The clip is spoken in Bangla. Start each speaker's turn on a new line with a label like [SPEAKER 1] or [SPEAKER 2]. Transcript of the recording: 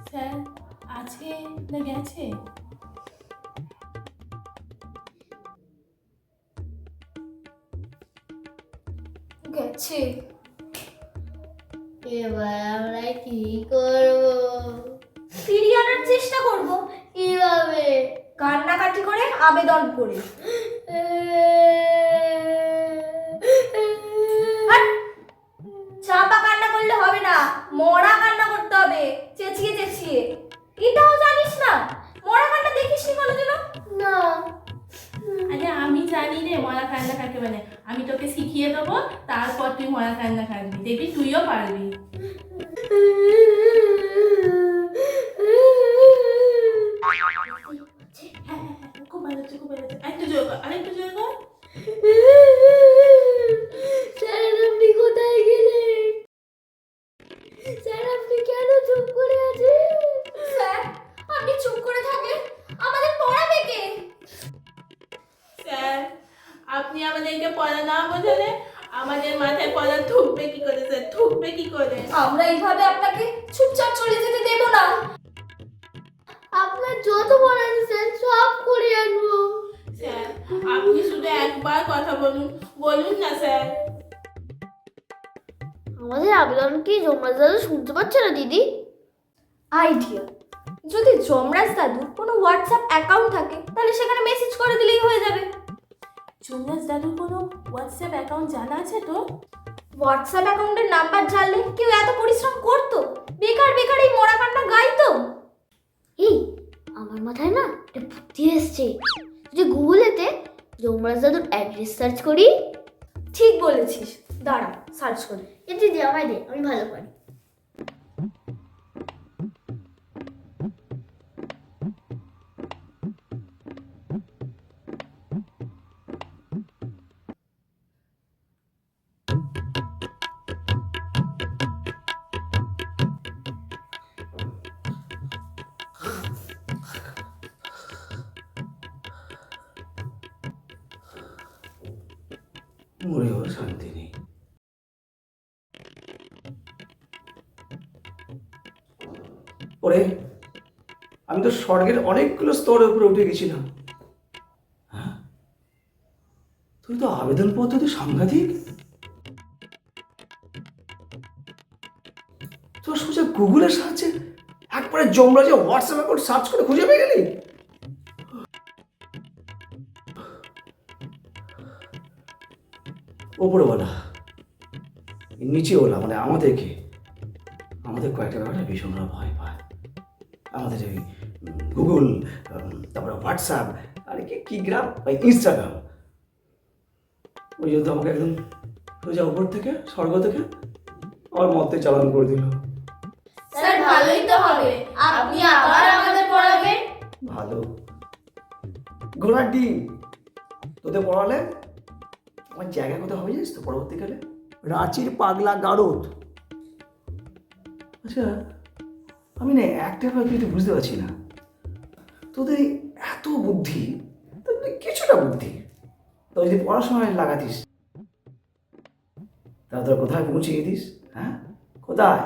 [SPEAKER 1] স্যার আজকে না গেছে?
[SPEAKER 2] গেছে। এবার আমরা কি করবো? ফিরিয়ে আনার চেষ্টা করবো। কিভাবে? কান্নাকাটি করে, আবেদন করে। চাপা কান্না করলে হবে না, মরা কান্না করতে হবে, চেঁচিয়ে চেঁচিয়ে। এটাও জানিস না? মরা কান্না দেখিসনি কোনোদিনও? না।
[SPEAKER 1] আরে আমি জানি রে মরা কান্না কাকে বলে। আমি তোকে শিখিয়ে দেবো, তারপর তুই মরা কান্না কাঁদবি, দেখবি তুইও পারবি। খুব ভালো হচ্ছে, খুব ভালো হচ্ছে। আরেকটু জোর কর, আরেকটু জোর কর।
[SPEAKER 2] স্যার আপনি কোথায় গেলেন? স্যার আপনি কেন চুপ করে আছেন? স্যার আপনি চুপ করে থাকলেন আমাদের পড়াবে কে?
[SPEAKER 1] স্যার আপনি আমাদেরকে পড়া না বোঝালে আমাদের মাথায় পড়া ঢুকবে কি করে স্যার, ঢুকবে কি করে?
[SPEAKER 2] আমরা এইভাবে আপনাকে চুপচাপ চলে যেতে দেব না। আপনার যত পড়া আছে স্যার সব করে আনবো।
[SPEAKER 1] স্যার আপনি শুধু একবার কথা বলুন, বলুন না স্যার।
[SPEAKER 2] আমাদের আবেদন কি যমরাজ দাদু শুনতে পাচ্ছে না দিদি? আইডিয়া, যদি যমরাজ দাদুর কোনো হোয়াটসঅ্যাপ অ্যাকাউন্ট থাকে তাহলে সেখানে মেসেজ করে দিলেই হয়ে যাবে।
[SPEAKER 1] যমরাজ দাদুর কোনো হোয়াটসঅ্যাপ অ্যাকাউন্ট জানা আছে তো?
[SPEAKER 2] হোয়াটসঅ্যাপ অ্যাকাউন্টের নাম্বার জানলে কেউ এত পরিশ্রম করতো? বেকার বেকার এই মরা কান্না গাইতো? এই আমার মাথায় না একটা বুদ্ধি এসছে, যে গুগলেতে যমরাজ দাদুর অ্যাড্রেস সার্চ করি। ঠিক বলেছিস, দাঁড়া সার্চ করি। দিদি আমায় দে, আমি ভালো পারি।
[SPEAKER 3] মরেও শান্তি নেই। ওরে, আমি তো স্বর্গের অনেকগুলো স্তরের উপরে উঠে গেছিলাম। হ্যাঁ, তুই তো আবেদন পদ্ধতি সাংঘাতিক। তোর সোজা গুগলের সাহায্যে একবারে যমরাজে হোয়াটসঅ্যাপ অ্যাকাউন্ট সার্চ করে খুঁজে পেয়ে গেলি। ওপরওয়ালা নিচে ওলা মানে আমাদের কয়েকটা ব্যাপারে ভীষণরা ভয় পায়। আমাদের ওই গুগল, তারপরে হোয়াটসঅ্যাপ, আর কি গ্রাম, ওই ইনস্টাগ্রাম, ওই জন্য আমাকে একদম সোজা উপর থেকে, স্বর্গ থেকে আমার মতে চালান করে দিল।
[SPEAKER 2] স্যার ভালোই তো হবে, আপনি আবার আমাদের পড়াবেন।
[SPEAKER 3] ভালো ঘোড়ার ডিম, তোদের পড়ালে আমার জায়গা কোথায় হবে জানিস তো পরবর্তীকালে? রাঁচির পাগলা গারদ। আচ্ছা, আমি না একটা ব্যাপার কিন্তু বুঝতে পারছি না, তোদের এত বুদ্ধি, তোদের কিছুটা বুদ্ধি তো যদি পড়াশোনায় লাগাতিস, তাহলে তোর কোথায় পৌঁছিয়ে দিস? হ্যাঁ, কোথায়?